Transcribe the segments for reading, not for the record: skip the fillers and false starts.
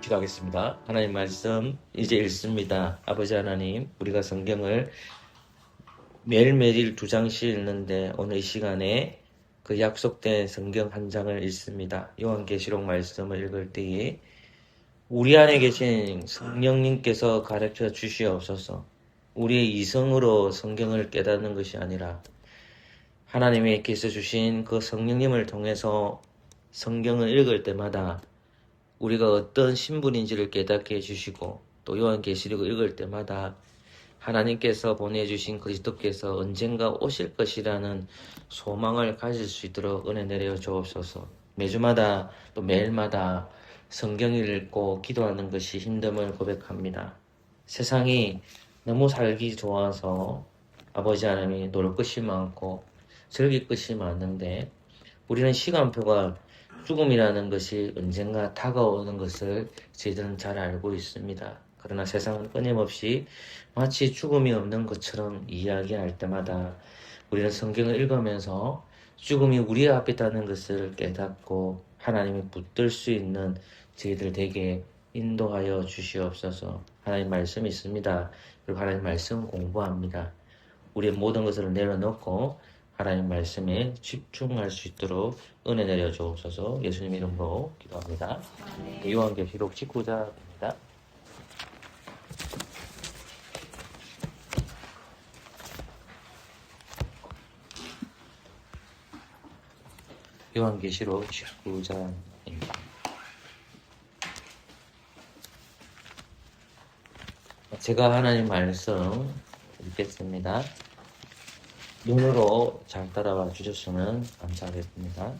기도하겠습니다. 하나님 말씀 이제 읽습니다. 아버지 하나님, 우리가 성경을 매일매일 2장씩 읽는데 오늘 이 시간에 그 약속된 성경 한 장을 읽습니다. 요한계시록 말씀을 읽을 때에 우리 안에 계신 성령님께서 가르쳐 주시옵소서. 우리의 이성으로 성경을 깨닫는 것이 아니라 하나님께서 주신 그 성령님을 통해서 성경을 읽을 때마다 우리가 어떤 신분인지를 깨닫게 해주시고, 또 요한계시록을 읽을 때마다 하나님께서 보내주신 그리스도께서 언젠가 오실 것이라는 소망을 가질 수 있도록 은혜 내려 주옵소서. 매주마다 또 매일마다 성경을 읽고 기도하는 것이 힘듦을 고백합니다. 세상이 너무 살기 좋아서 아버지 하나님이 놀 것이 많고 즐길 것이 많은데, 우리는 시간표가 죽음이라는 것이 언젠가 다가오는 것을 저희들은 잘 알고 있습니다. 그러나 세상은 끊임없이 마치 죽음이 없는 것처럼 이야기할 때마다 우리는 성경을 읽으면서 죽음이 우리 앞에 있다는 것을 깨닫고 하나님을 붙들 수 있는 저희들 되게 인도하여 주시옵소서. 하나님 말씀이 있습니다. 그리고 하나님 말씀 공부합니다. 우리의 모든 것을 내려놓고 하나님 말씀에 집중할 수 있도록 은혜 내려 주옵소서. 예수님 이름으로 기도합니다. 요한계시록 19장입니다. 요한계시록 19장입니다. 제가 하나님 말씀 읽겠습니다. 눈으로 잘 따라와 주셨으면 감사하겠습니다.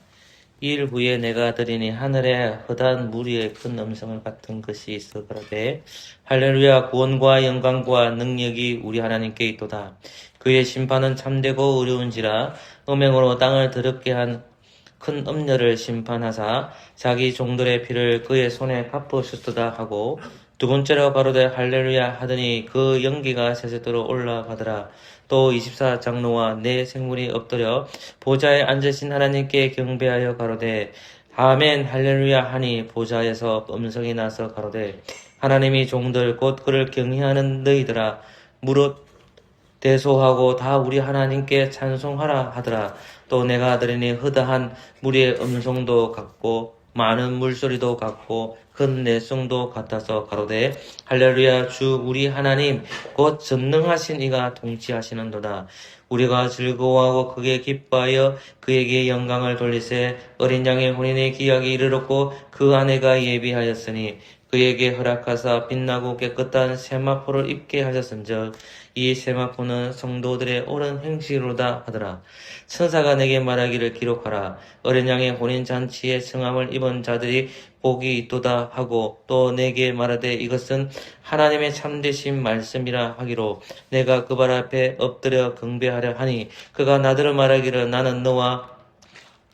이일 후에 내가 들으니 하늘에 허다한 무리의 큰 음성을 같은 것이 있어 그러되 할렐루야, 구원과 영광과 능력이 우리 하나님께 있도다. 그의 심판은 참되고 의로운지라. 음행으로 땅을 더럽게 한 큰 음녀를 심판하사 자기 종들의 피를 그의 손에 갚으셨도다 하고, 두 번째로 가로되 할렐루야 하더니 그 연기가 세세도로 올라가더라. 또 24장로와 네 생물이 엎드려 보좌에 앉으신 하나님께 경배하여 가로되 아멘 할렐루야 하니, 보좌에서 음성이 나서 가로되 하나님이 종들 곧 그를 경외하는 너희들아, 무릇 대소하고 다 우리 하나님께 찬송하라 하더라. 또 내가 들으니 허다한 무리의 음성도 같고 많은 물소리도 같고 큰 내성도 같아서 가로되 할렐루야, 주 우리 하나님 곧 전능하신 이가 통치하시는도다. 우리가 즐거워하고 크게 기뻐하여 그에게 영광을 돌리세. 어린 양의 혼인의 기약이 이르렀고 그 아내가 예비하였으니 그에게 허락하사 빛나고 깨끗한 세마포를 입게 하셨은즉 이 세마포는 성도들의 옳은 행실로다 하더라. 천사가 내게 말하기를 기록하라. 어린 양의 혼인잔치에 성함을 입은 자들이 복이 있도다 하고, 또 내게 말하되 이것은 하나님의 참되신 말씀이라 하기로 내가 그 발 앞에 엎드려 경배하려 하니, 그가 나더러 말하기를 나는 너와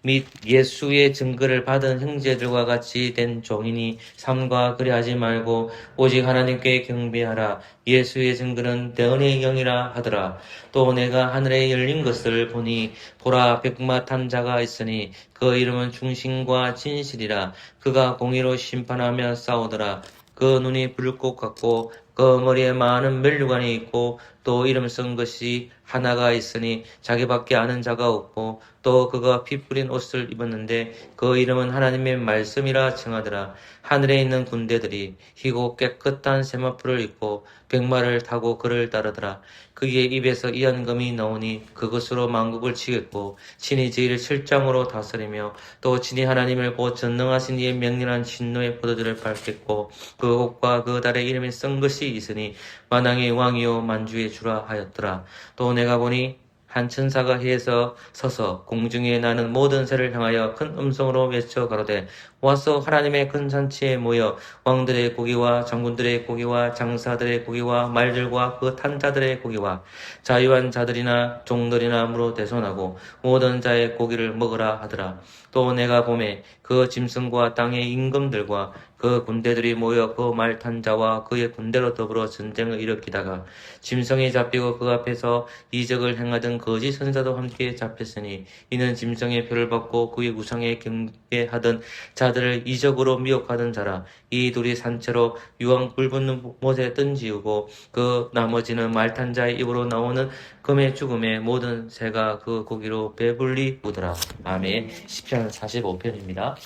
및 예수의 증거를 받은 형제들과 같이 된 종이니 삼가 그리하지 말고 오직 하나님께 경배하라. 예수의 증거는 대언의 영이라 하더라. 또 내가 하늘에 열린 것을 보니 보라, 백마 탄 자가 있으니 그 이름은 중심과 진실이라. 그가 공의로 심판하며 싸우더라. 그 눈이 불꽃 같고 그 머리에 많은 면류관이 있고 또 이름 쓴 것이 하나가 있으니 자기밖에 아는 자가 없고, 또 그가 피 뿌린 옷을 입었는데 그 이름은 하나님의 말씀이라稱하더라. 하늘에 있는 군대들이 희고 깨끗한 세마포를 입고 백마를 타고 그를 따르더라. 그의 입에서 이한금이 나오니 그것으로 만국을 치겠고 친히 저희를 실장으로 다스리며 또 친히 하나님을 곧 전능하신 이의 명령한 진노의 포도주를 밟겠고 그 옷과 그 달의 이름이 쓴 것이 있으니 만왕의 왕이요 만주의 주라 하였더라. 또 내가 보니 한 천사가 해에서 서서 공중에 나는 모든 새를 향하여 큰 음성으로 외쳐 가로되 와서 하나님의 큰 잔치에 모여 왕들의 고기와 장군들의 고기와 장사들의 고기와 말들과 그 탄 자들의 고기와 자유한 자들이나 종들이나 무로 대손하고 모든 자의 고기를 먹으라 하더라. 또 내가 보매 그 짐승과 땅의 임금들과 그 군대들이 모여 그 말 탄 자와 그의 군대로 더불어 전쟁을 일으키다가 짐승이 잡히고 그 앞에서 이적을 행하던 거짓 선사도 함께 잡혔으니 이는 짐승의 표를 받고 그의 우상에 경배하던 자 아들을 이적으로 미혹하던 자라. 이 둘이 산채로 유황 불붙는 못에 던지우고 그 나머지는 말탄 자의 입으로 나오는 금의 죽음에 모든 새가 그 고기로 배불리 우더라. 아멘. 시편 45편입니다.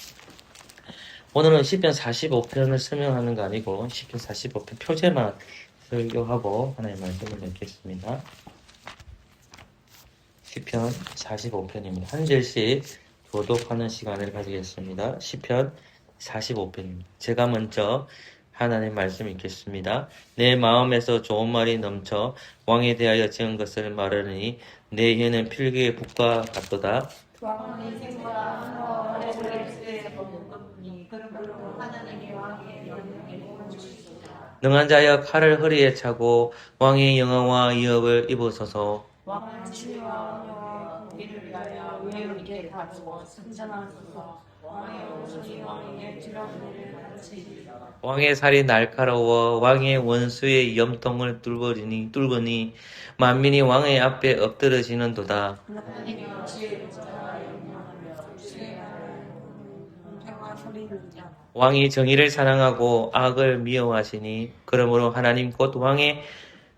오늘은 시편 45편을 설명하는 거 아니고 시편 45편 표제만 설교하고 하나님의 말씀을 읽겠습니다. 시편 45편입니다. 한 절씩 교독하는 시간을 가지겠습니다. 시편 45편입니다. 제가 먼저 하나님의 말씀 읽겠습니다. 내 마음에서 좋은 말이 넘쳐 왕에 대하여 지은 것을 말하느니 내 혀는 필기의 북과 같도다. 왕의 생과 하늘의 먹은 것뿐이 그러므로 하나님의 왕의 영광에 주시다. 능한 자여 칼을 허리에 차고 왕의 영화와 위협을 입으소서. 왕은 주와 여호와 이를 위하여 위엄있게 가지고 승천하소서. 왕의 오순이 왕에게 드러내를 바치리라. 왕의 살이 날카로워 왕의 원수의 염통을 뚫으니 만민이 왕의 앞에 엎드러지는도다. 하나님이여 지혜를 자와 영광하며 주의 나라를 평화 소리는 자. 왕이 정의를 사랑하고 악을 미워하시니 그러므로 하나님 곧 왕의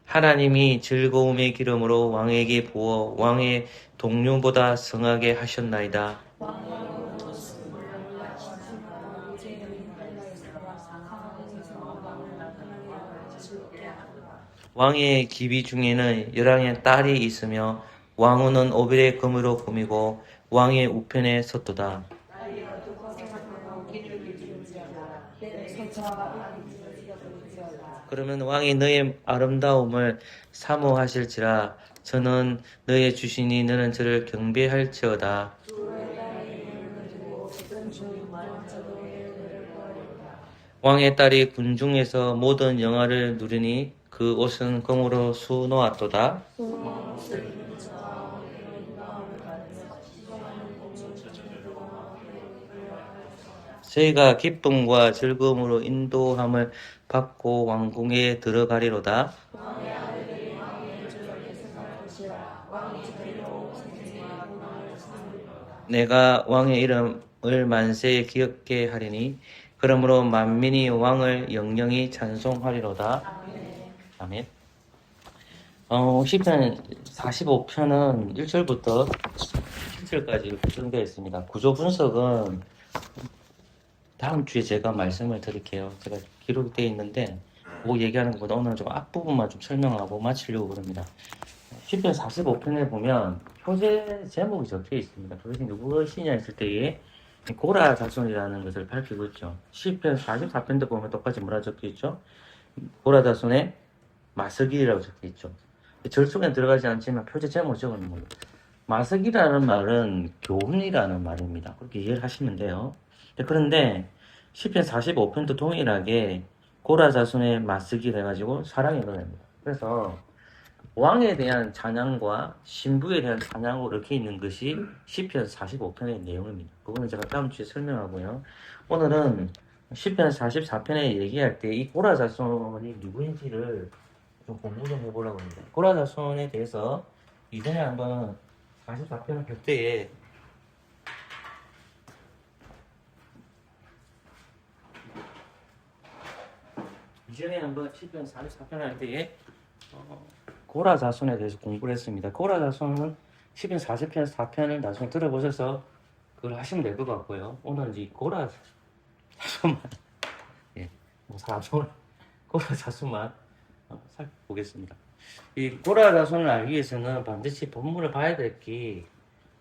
하나님이 즐거움의 기름으로 왕에게 부어 왕의 동료보다 성하게 하셨나이다. 왕의 기비 중에는 열왕의 딸이 있으며 왕후는 오벨의 금으로 꾸미고 왕의 우편에 섰도다. 그러면 왕이 너의 아름다움을 사모하실지라 저는 너의 주시니 너는 저를 경배할지어다. 왕의 딸이 군중에서 모든 영화를 누리니 그 옷은 금으로 수놓았도다. 저희가 기쁨과 즐거움으로 인도함을 받고 왕궁에 들어가리로다. 내가 왕의 이름을 만세에 기억게 하리니 그러므로 만민이 왕을 영영히 찬송하리로다. 아멘. 시편 45편은 1절부터 7절까지 구성되어 있습니다. 구조 분석은 다음 주에 제가 말씀을 드릴게요. 제가 기록되어 있는데 뭐 얘기하는 것보다 오늘 좀 앞부분만 좀 설명하고 마치려고 그럽니다. 시편 45편에 보면 표제 제목이 적혀 있습니다. 그것이 누구시냐 했을 때에 고라 자손이라는 것을 밝히고 있죠. 시편 44편도 보면 똑같이 뭐라 적혀 있죠? 고라 자손의 마스길이라고 적혀 있죠. 절속에는 들어가지 않지만 표제 제목을 적어 놓은 겁니다. 마스길이라는 말은 교훈이라는 말입니다. 그렇게 이해를 하시면 돼요. 그런데 시편 45편도 동일하게 고라 자손의 마스길 해가지고 사랑이 일어납니다. 그래서 왕에 대한 찬양과 신부에 대한 찬양으로 이렇게 있는 것이 시편 45편의 내용입니다. 그거는 제가 다음 주에 설명하고요. 오늘은 시편 44편에 얘기할 때 이 고라 자손이 누구인지를 좀 공부 좀 해보려고 합니다. 고라 자손에 대해서 이전에 한번 44편을 볼 때에 이전에 한번 시편 44편 할 때에 고라 자손에 대해서 공부를 했습니다. 고라 자손은 시편 40편, 4편을 나중에 들어보셔서 그걸 하시면 될 것 같고요. 오늘은 이 고라 자손만, 고라 자손만 살펴보겠습니다. 이 고라 자손을 알기 위해서는 반드시 본문을 봐야 될 게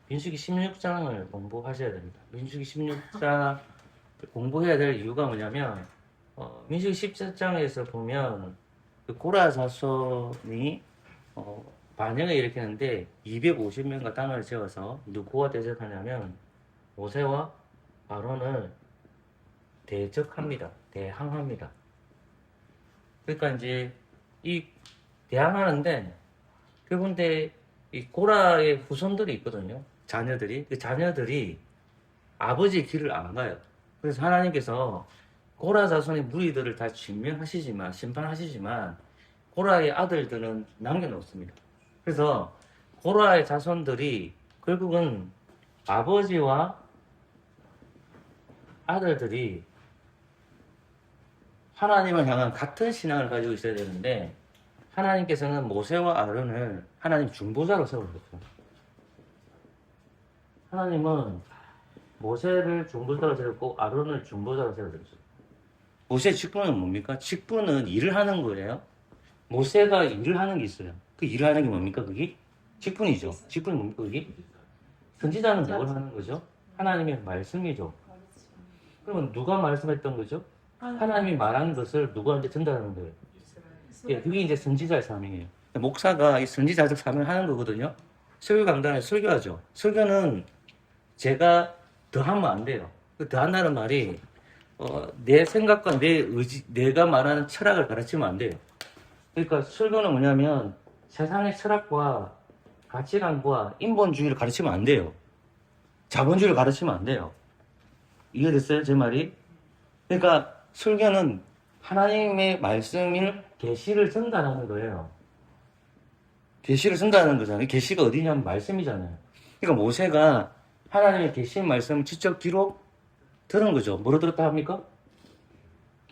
민수기 16장을 공부하셔야 됩니다. 민수기 16장 공부해야 될 이유가 뭐냐면 민수기 17장에서 보면 그 고라 자손이 반역을 일으키는데 250명과 땅을 지어서 누구와 대적하냐면 모세와 아론을 대항합니다. 그러니까 이제 이 대항하는데 그런데 이 고라의 후손들이 있거든요. 자녀들이 그 자녀들이 아버지의 길을 안 가요. 그래서 하나님께서 고라 자손의 무리들을 다 심판하시지만 고라의 아들들은 남겨놓습니다. 그래서 고라의 자손들이 결국은 아버지와 아들들이 하나님을 향한 같은 신앙을 가지고 있어야 되는데 하나님께서는 모세와 아론을 하나님 중보자로 세우셨어요. 하나님은 모세를 중보자로 세웠고 아론을 중보자로 세우셨어요. 모세의 직분은 뭡니까? 직분은 일을 하는 거예요. 모세가 일을 하는 게 있어요. 그 일을 하는 게 뭡니까? 그게? 직분이죠. 직분이 뭡니까? 그게? 선지자는 뭘 하는 거죠? 하나님의 말씀이죠. 그러면 누가 말씀했던 거죠? 하나님이 말한 것을 누구한테 전달하는 거예요. 예, 그게 이제 선지자의 사명이에요. 목사가 이 선지자적 사명을 하는 거거든요. 설교 강단에 설교하죠. 설교는 제가 더하면 안 돼요. 그 더한다는 말이 내 생각과 내 의지, 내가 말하는 철학을 가르치면 안 돼요. 그러니까 설교는 뭐냐면 세상의 철학과 가치관과 인본주의를 가르치면 안 돼요. 자본주의를 가르치면 안 돼요. 이해됐어요? 제 말이? 그러니까 설교는 하나님의 말씀을 계시를 전달하는 거예요. 계시를 전달하는 거잖아요. 계시가 어디냐면 말씀이잖아요. 그러니까 모세가 하나님의 계시 말씀을 직접 귀로 들은 거죠. 뭐로 들었다 합니까?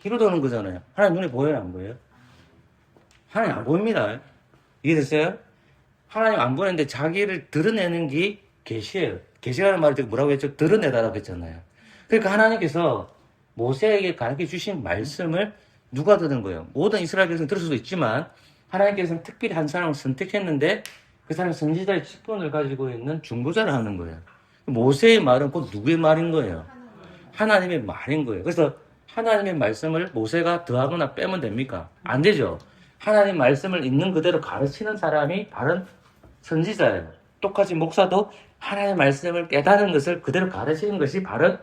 귀로 들은 거잖아요. 하나님 눈에 보여요, 안 보여요? 하나님 안 보입니다. 이해됐어요? 하나님 안 보이는데 자기를 드러내는 게 계시예요. 계시라는 말을 뭐라고 했죠? 드러내다라고 했잖아요. 그러니까 하나님께서 모세에게 가르쳐 주신 말씀을 누가 들은 거예요? 모든 이스라엘 백성이 들을 수도 있지만 하나님께서는 특별히 한 사람을 선택했는데 그 사람이 선지자의 직분을 가지고 있는 중보자를 하는 거예요. 모세의 말은 곧 누구의 말인 거예요? 하나님의 말인 거예요. 그래서 하나님의 말씀을 모세가 더하거나 빼면 됩니까? 안 되죠. 하나님 말씀을 있는 그대로 가르치는 사람이 바른 선지자예요. 똑같이 목사도 하나님의 말씀을 깨닫는 것을 그대로 가르치는 것이 바른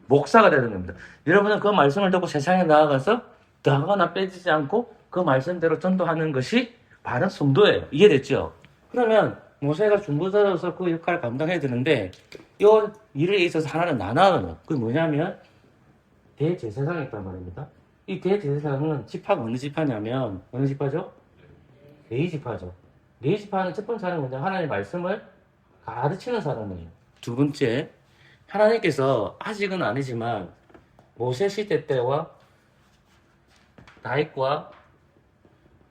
목사가 되는 겁니다. 여러분은 그 말씀을 듣고 세상에 나아가서 더하거나 빼지지 않고 그 말씀대로 전도하는 것이 바른 성도예요. 이해됐죠? 그러면 모세가 중보자로서 그 역할을 감당해야 되는데 이 일에 있어서 하나는 나눠요. 그게 뭐냐면 대제사장이 있단 말입니다. 이 대제사장은 지파가 어느 지파냐면 어느 지파죠? 레위 지파죠. 레위 지파는 첫 번째는 뭐냐? 하나님의 말씀을 가르치는 사람이에요. 두 번째, 하나님께서 아직은 아니지만 모세 시대 때와 다윗과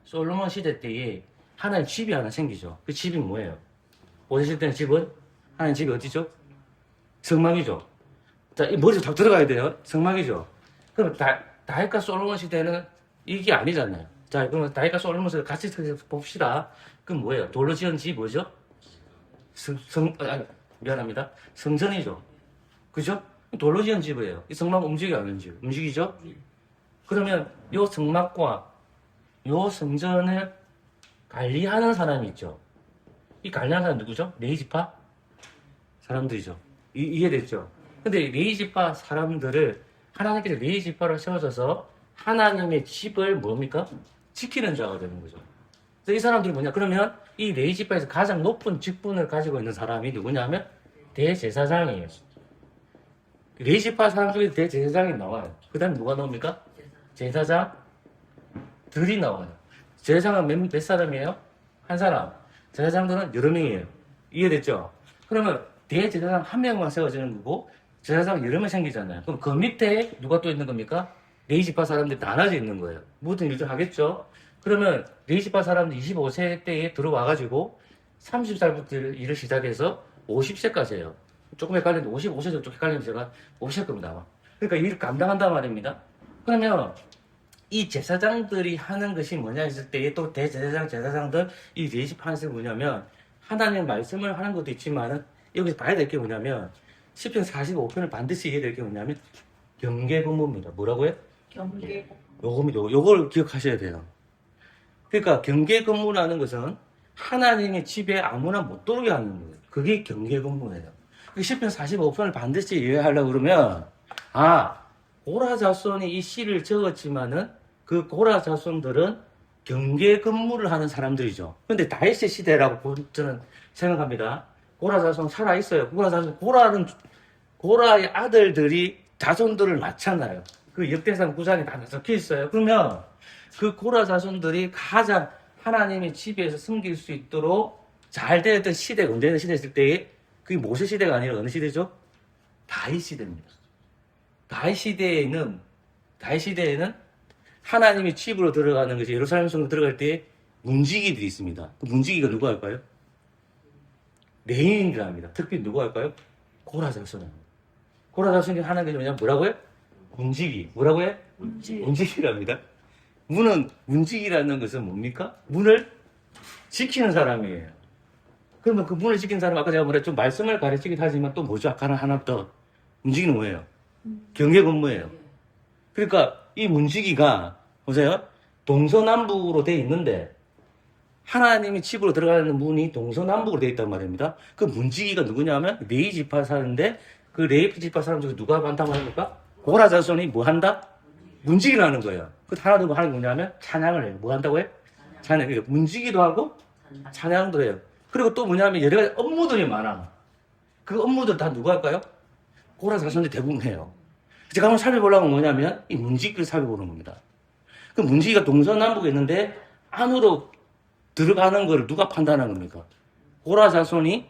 솔로몬 시대 때에 하나님 집이 하나 생기죠. 그 집이 뭐예요? 모세 시대 때는 집은 하나님 집이 어디죠? 성막이죠. 자, 이 머리에 다 들어가야 돼요. 성막이죠. 그럼 다윗과 솔로몬 시대는 이게 아니잖아요. 자, 그러면 다윗과 솔로몬 시대 같이 봅시다. 그럼 뭐예요? 돌로 지은 집 뭐죠? 미안합니다. 성전이죠. 그죠? 돌로 지은 집이에요. 이 성막 움직여 안 움직이죠? 그러면 요 성막과 요 성전을 관리하는 사람이 있죠. 이 관리하는 사람 누구죠? 레위 지파 사람들이죠. 이해됐죠? 근데 레위 지파 사람들을 하나님께서 레위 지파를 세워줘서 하나님의 집을 뭡니까? 지키는 자가 되는 거죠. 그래서 이 사람들이 뭐냐? 그러면 이 레위 지파에서 가장 높은 직분을 가지고 있는 사람이 누구냐면 대제사장이에요. 레위 지파 사람 중에 대제사장이 나와요. 그 다음에 누가 나옵니까? 제사장들이 나와요. 제사장은 몇 사람이에요? 한 사람. 제사장들은 여러 명이에요. 이해됐죠? 그러면 대제사장 한 명만 세워지는 거고 제사장 여러 명 생기잖아요. 그럼 그 밑에 누가 또 있는 겁니까? 레위 지파 사람들이 나눠져 있는 거예요. 모든 일들 하겠죠? 그러면 레위 지파 사람들 25세 때에 들어와가지고 30살부터 일을 시작해서 50세까지 해요. 조금 헷갈리는데 55세 좀 헷갈리면 제가 50세 겁니다. 아마. 그러니까 일을 감당한단 말입니다. 그러면 이 제사장들이 하는 것이 뭐냐 했을 때에 또 대제사장, 제사장들 이 레위 지파 하는 것이 뭐냐면 하나님의 말씀을 하는 것도 있지만은 여기서 봐야 될 게 뭐냐면 10편 45편을 반드시 이해될 게 뭐냐면 경계 근무입니다. 뭐라고요? 경계. 요걸 기억하셔야 돼요. 그러니까 경계 근무라는 것은 하나님의 집에 아무나 못 들어오게 하는 거예요. 그게 경계 근무예요. 10편 45편을 반드시 이해하려고 그러면 고라 자손이 이 시를 적었지만은 그 고라 자손들은 경계 근무를 하는 사람들이죠. 근데 다윗의 시대라고 저는 생각합니다. 고라 자손 살아있어요. 고라의 아들들이 자손들을 낳잖아요. 그 역대상 9장에 다 적혀 있어요. 그러면 그 고라 자손들이 가장 하나님의 집에서 섬길 수 있도록 잘 되었던 시대가 언제나 시대였을 때에 그게 모세 시대가 아니라 어느 시대죠? 다윗 시대입니다. 다윗 시대에는 하나님의 집으로 들어가는 것이 예루살렘 성으로 들어갈 때 문지기들이 있습니다. 그 문지기가 누구 할까요? 레위인들 합니다. 특히 누구 할까요? 고라 자손입니다. 고라 자손이 하나님께서 뭐냐면 뭐라고요? 문지기. 뭐라고요? 문지기랍니다. 문지기라는 것은 뭡니까? 문을 지키는 사람이에요. 그러면 그 문을 지키는 사람, 아까 제가 말했죠. 말씀을 가르치긴 하지만 또 뭐죠? 아까는 하나 더. 문지기는 뭐예요? 경계 근무예요. 그러니까 이 문지기가, 보세요. 동서남북으로 돼 있는데, 하나님이 집으로 들어가는 문이 동서남북으로 돼 있단 말입니다. 그 문지기가 누구냐면, 레위 지파 사람인데, 그 레위 지파 사람 중에 누가 많다고 합니까? 고라 자손이 뭐 한다? 문지기를 하는 거예요. 그 하나 더 하는 게 뭐냐면, 찬양을 해요. 뭐 한다고 해요? 찬양. 그러니까 문지기도 하고, 찬양도 해요. 그리고 또 뭐냐면, 여러 가지 업무들이 많아. 그 업무들 다 누가 할까요? 고라 자손이 대부분 해요. 제가 한번 살펴보려면 뭐냐면, 이 문지기를 살펴보는 겁니다. 그 문지기가 동서남북에 있는데, 안으로 들어가는 거를 누가 판단하는 겁니까? 고라 자손이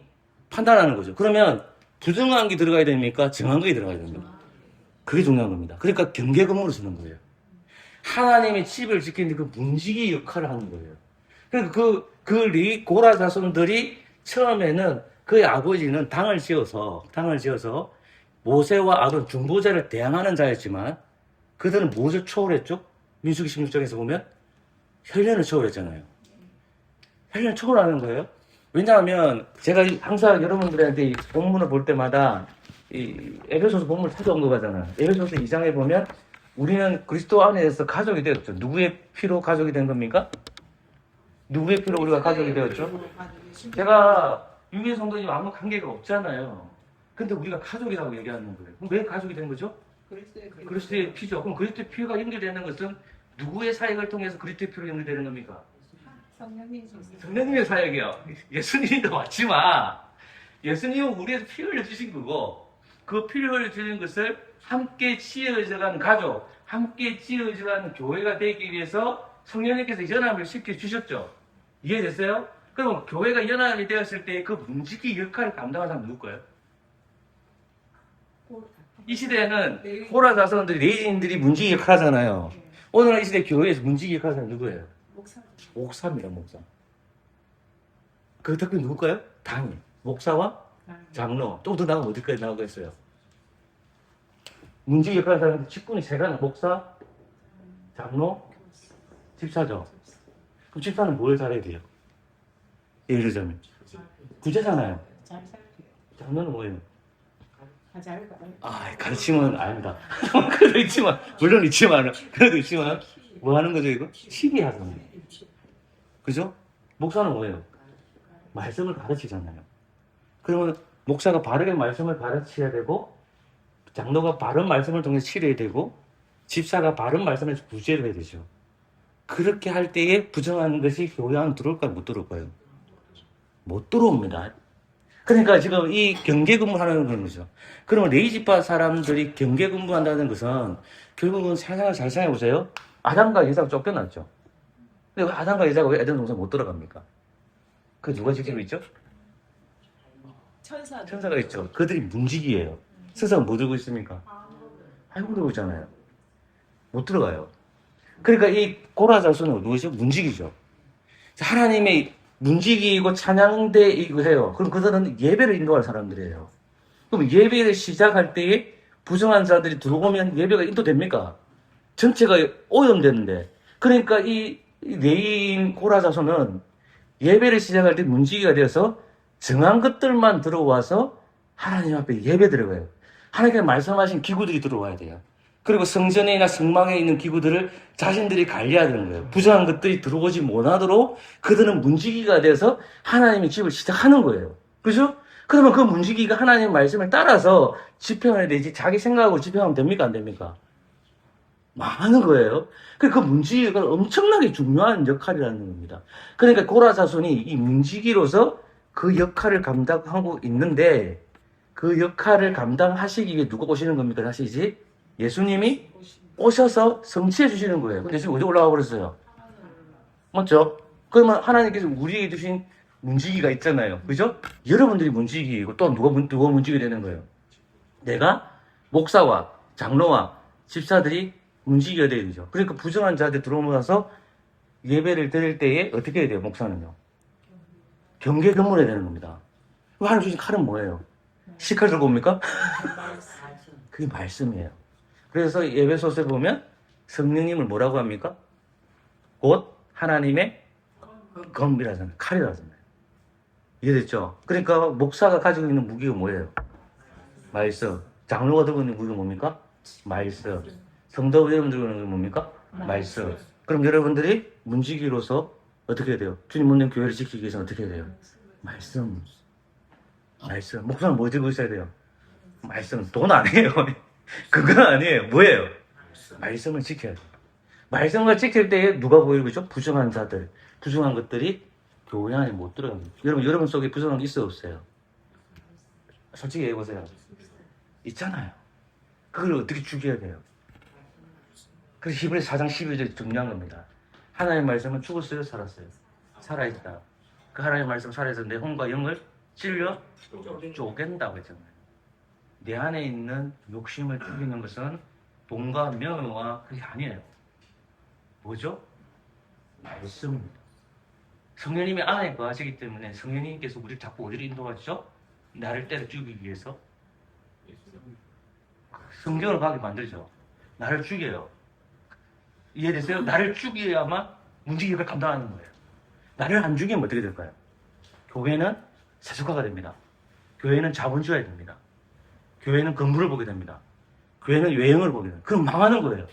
판단하는 거죠. 그러면, 부정한 게 들어가야 됩니까? 정한 게 들어가야 됩니까? 그게 중요한 겁니다. 그러니까 경계 근무를 쓰는 거예요. 하나님의 집을 지키는 그 문지기 역할을 하는 거예요. 그러니까 고라 자손들이 처음에는 그의 아버지는 당을 지어서 모세와 아론 중보자를 대항하는 자였지만 그들은 무엇을 초월했죠? 민수기 16장에서 보면 혈련을 초월했잖아요. 혈련을 초월하는 거예요. 왜냐하면 제가 항상 여러분들한테 이 본문을 볼 때마다 이 에베소서 본문을 찾아온 거잖아요. 에베소서 2장에 보면 우리는 그리스도 안에서 가족이 되었죠. 누구의 피로 가족이 된 겁니까? 누구의 피로 우리가 가족이 되었죠? 제가 유기의 성도님 아무 관계가 없잖아요. 근데 우리가 가족이라고 얘기하는 거예요. 그럼 왜 가족이 된 거죠? 그리스도의 피죠. 그럼 그리스도의 피가 연결되는 것은 누구의 사역을 통해서 그리스도의 피로 연결되는 겁니까? 성령님의 사역이요. 예수님도 맞지만 예수님은 우리에서 피 흘려주신 거고 그 피를 흘려주는 것을 함께 지어져가는 가족, 함께 지어져가는 교회가 되기 위해서 성령님께서 연합을 시켜주셨죠. 이해됐어요? 그럼 교회가 연합이 되었을 때 그 문지기 역할을 감당하는 사람 누굴까요? 이 시대에는 고라 자손들이 레위인들이 문지기 역할 하잖아요. 오늘날 이 시대 교회에서 문지기 역할 하는 사람 누구예요? 목사입니다. 목사. 그 특히 누굴까요? 당이. 목사와 장로. 또 더 나가면 어디까지 나오겠어요? 문지기 역할 하는 사람은 직분이 세 가지. 목사, 장로, 집사죠. 그럼 집사는 뭘 잘해야 돼요? 예를 들자면 구제잖아요. 장로는 뭐예요? 가르치면 아닙니다. 그래도 있지만 물론 있지만 뭐 하는 거죠 이거? 시기하잖아요. 그죠? 목사는 뭐예요? 말씀을 가르치잖아요. 그러면 목사가 바르게 말씀을 가르쳐야 되고 장로가 바른 말씀을 통해서 치료해야 되고 집사가 바른 말씀을 구제를 해야 되죠. 그렇게 할 때에 부정하는 것이 교회 안에 들어올까요? 못 들어올까요? 못 들어옵니다. 그러니까 지금 이 경계 근무하는 그런 거죠. 그러면 레위지파 사람들이 경계 근무한다는 것은 결국은 세상을 잘 생각해보세요. 아담과 여자가 쫓겨났죠. 근데 왜 아담과 여자가 왜 에덴 동산 못 들어갑니까? 그 누가 지키고 있죠? 천사가 있죠. 그들이 문지기예요. 세상은 뭐 들고 있습니까? 알고 들고 있잖아요. 못 들어가요. 그러니까 이 고라 자손은 누구죠? 문지기죠. 하나님의 문지기이고 찬양대이고 해요. 그럼 그들은 예배를 인도할 사람들이에요. 그럼 예배를 시작할 때에 부정한 자들이 들어오면 예배가 인도됩니까? 전체가 오염되는데. 그러니까 이 레위인 고라 자손은 예배를 시작할 때 문지기가 되어서 정한 것들만 들어와서 하나님 앞에 예배 들어가요. 하나님께서 말씀하신 기구들이 들어와야 돼요. 그리고 성전이나 성막에 있는 기구들을 자신들이 관리해야 되는 거예요. 부정한 것들이 들어오지 못하도록 그들은 문지기가 돼서 하나님의 집을 시작하는 거예요. 그죠? 그러면 그 문지기가 하나님의 말씀을 따라서 집행해야 되지 자기 생각하고 집행하면 됩니까? 안 됩니까? 망하는 거예요. 그 문지기가 엄청나게 중요한 역할이라는 겁니다. 그러니까 고라 자손이 이 문지기로서 그 역할을 감당하고 있는데 그 역할을 감당하시기 위해 누가 오시는 겁니까? 다시지? 예수님이 오셔서 성취해 주시는 거예요. 근데 지금 어디 올라가 버렸어요? 맞죠? 그러면 하나님께서 우리에게 주신 문지기가 있잖아요. 그죠? 여러분들이 문지기이고 또 누가 문지기 되는 거예요? 내가 목사와 장로와 집사들이 움직여야 되죠. 그러니까 부정한 자들 들어오면서 예배를 드릴 때에 어떻게 해야 돼요? 목사는요. 경계 근무를 해야 되는 겁니다. 하나님 주신 칼은 뭐예요? 시칼 들고 옵니까? 그게 말씀이에요. 그래서 예배소서에 보면 성령님을 뭐라고 합니까? 곧 하나님의 검이라잖아요. 칼이라잖아요. 이해됐죠? 그러니까 목사가 가지고 있는 무기가 뭐예요? 말씀. 장로가 들고 있는 무기가 뭡니까? 말씀. 성도 여러분 들고 있는 게 뭡니까? 말씀. 그럼 여러분들이 문지기로서 어떻게 해야 돼요? 주님 묻는 교회를 지키기 위해서는 어떻게 해야 돼요? 말씀. 말씀. 목사는 뭐 들고 있어야 돼요? 말씀. 돈 아니에요. 그건 아니에요. 뭐예요? 말씀을 지켜야 돼요. 말씀을 지킬 때에 누가 보이고 있죠? 부정한 자들. 부정한 것들이 교회 안에 못 들어갑니다. 여러분 속에 부정한 게 있어요? 없어요? 솔직히 얘기해보세요. 있잖아요. 그걸 어떻게 죽여야 돼요? 그래서 히브리서 4장 12절이 중요한 겁니다. 하나님의 말씀은 죽었어요? 살았어요? 살아있다. 그 하나님의 말씀 살아있어 내 혼과 영을 찔려 쪼갠다고 했잖아요. 내 안에 있는 욕심을 죽이는 것은 돈과 명예와 그게 아니에요. 뭐죠? 말씀입니다. 성령님이 안에 거하시기 때문에 성령님께서 우리를 자꾸 어디로 인도하시죠? 나를 때려 죽이기 위해서 성경을 가게 만들죠. 나를 죽여요. 이해되세요? 나를 죽여야만 문지기를 감당하는 거예요. 나를 안 죽이면 어떻게 될까요? 교회는 세속화가 됩니다. 교회는 자본주의가 됩니다. 교회는 건물을 보게 됩니다. 교회는 외형을 보게 됩니다. 그럼 망하는 거예요.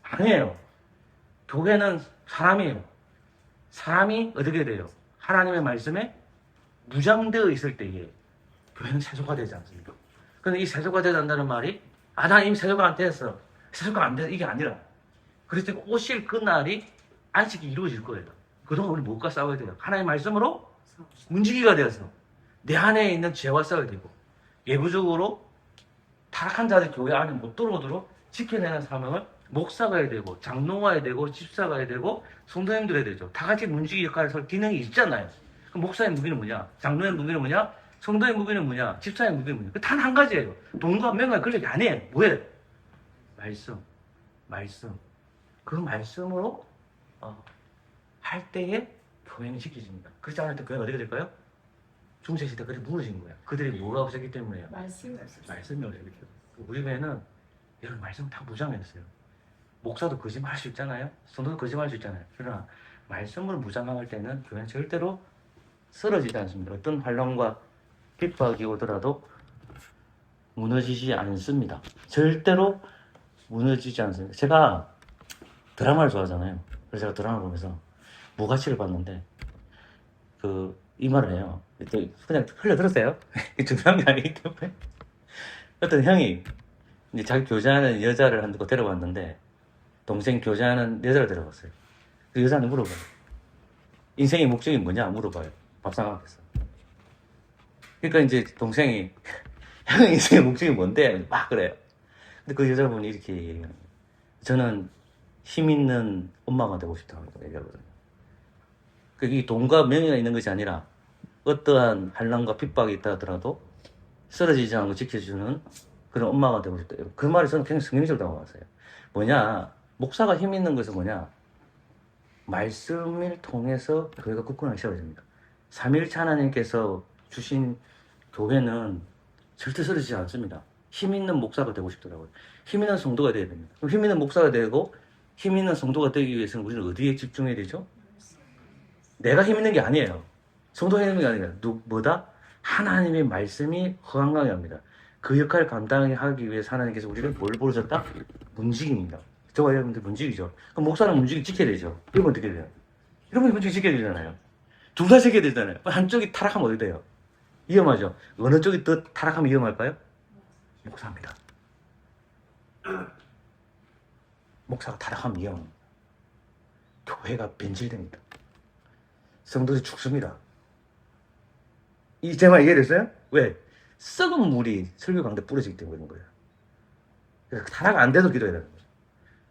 아니에요. 교회는 사람이에요. 사람이 어떻게 돼요? 하나님의 말씀에 무장되어 있을 때에 교회는 세속화되지 않습니까? 그런데 이 세속화되지 않는다는 말이 나 이미 세속화 안 됐어. 세속화 안 돼서 이게 아니라 그래서 오실 그날이 안식이 이루어질 거예요. 그동안 우리 무엇과 싸워야 돼요? 하나님의 말씀으로 문지기가 되어서 내 안에 있는 죄와 싸워야 되고 예부적으로 타락한 자들 교회 안에 못 들어오도록 지켜내는 사명을 목사가 해야 되고 장로가 해야 되고 집사가 해야 되고 성도님들 해야 되죠. 다 같이 문지기 역할을 할 기능이 있잖아요. 그럼 목사의 무기는 뭐냐? 장로의 무기는 뭐냐? 성도의 무기는 뭐냐? 집사의 무기는 뭐냐? 단 한 가지예요. 돈과 명예가 그런 게 아니에요. 뭐예요? 말씀. 그 말씀으로 할 때에 교회는 지켜집니다. 그렇지 않을 때 교회는 어디가 될까요? 중세시대 그들이 무너진 거예요. 그들이 뭐가 없었기 때문에요? 말씀이 없었기 때문에. 우리 교회는 여러분 말씀 다 무장했어요. 목사도 거짓말 할 수 있잖아요. 성도도 거짓말 할 수 있잖아요. 그러나 말씀을 무장할 때는 교회는 절대로 쓰러지지 않습니다. 어떤 환란과 핍박이 오더라도 무너지지 않습니다. 절대로 무너지지 않습니다. 제가 드라마를 좋아하잖아요. 그래서 제가 드라마를 보면서 무가치를 봤는데 이 말을 해요. 또 그냥 흘려들었어요. 중요한 게 아니기 때문에. 어떤 형이 이제 자기 교제하는 여자를 한두 데려왔는데 동생 교제하는 여자를 데려왔어요. 그 여자는 물어봐요. 인생의 목적이 뭐냐 물어봐요. 밥상 앞에서. 그러니까 이제 동생이 형 인생의 목적이 뭔데? 막 그래요. 근데 그 여자분이 이렇게 얘기해요. 저는 힘 있는 엄마가 되고 싶다고 얘기하거든요. 그게 돈과 명예가 있는 것이 아니라 어떠한 환난과 핍박이 있다 하더라도 쓰러지지 않고 지켜주는 그런 엄마가 되고 싶다. 그 말이 저는 굉장히 성경적으로 다가왔어요. 뭐냐? 목사가 힘 있는 것은 뭐냐? 말씀을 통해서 교회가 굳건하게 세워집니다. 3일차 하나님께서 주신 교회는 절대 쓰러지지 않습니다. 힘 있는 목사가 되고 싶더라고요. 힘 있는 성도가 되어야 됩니다. 그럼 힘 있는 목사가 되고 힘 있는 성도가 되기 위해서는 우리는 어디에 집중해야 되죠? 내가 힘 있는 게 아니에요. 성도가 힘 있는 게 아니라 뭐다? 하나님의 말씀이 허강하게 합니다. 그 역할을 감당하기 위해서 하나님께서 우리를 뭘 보여줬다? 문지기입니다. 저와 여러분들 문지기죠. 그럼 목사는 문지기 지켜야 되죠. 여러분 어떻게 돼요? 여러분이 문지기 지켜야 되잖아요. 둘 다 지켜야 되잖아요. 한쪽이 타락하면 어떻게 돼요? 위험하죠. 어느 쪽이 더 타락하면 위험할까요? 목사입니다. 목사가 타락하면 위험합니다. 교회가 변질됩니다. 성도들이 죽습니다. 이 제 말 이해됐어요? 왜? 썩은 물이 설교 강대 뿌려지기 때문에 그런 거예요. 그래서 타락 안 돼도 기도해야 되는 거죠.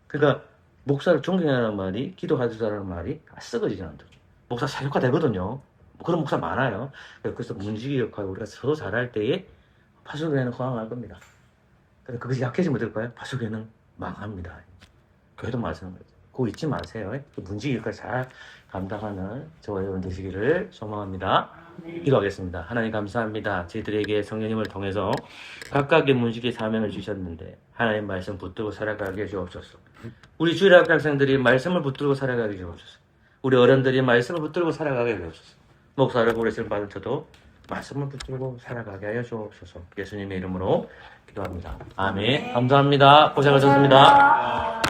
그러니까 목사를 존경하는 말이 기도하자는 말이 썩어지지 않도록. 목사 사역화 되거든요. 그런 목사 많아요. 그래서 문지기 역할 우리가 서로 잘할 때에 파수교회는 허황할 겁니다. 근데 그것이 약해지면 어떨까요? 파수교회는 망합니다. 교회도 마찬가지예요. 그거 잊지 마세요. 그 문지기까지 잘 감당하는 저와 여러분 되시기를 소망합니다. 기도하겠습니다. 하나님 감사합니다. 저희들에게 성령님을 통해서 각각의 문지기 사명을 주셨는데 하나님 말씀 붙들고 살아가게 해주옵소서. 우리 주일학교 학생들이 말씀을 붙들고 살아가게 해주옵소서. 우리 어른들이 말씀을 붙들고 살아가게 해주옵소서. 목사를 고르시는 받은 저도 말씀을 붙들고 살아가게 하여 주옵소서. 예수님의 이름으로 기도합니다. 아멘. 감사합니다. 고생하셨습니다.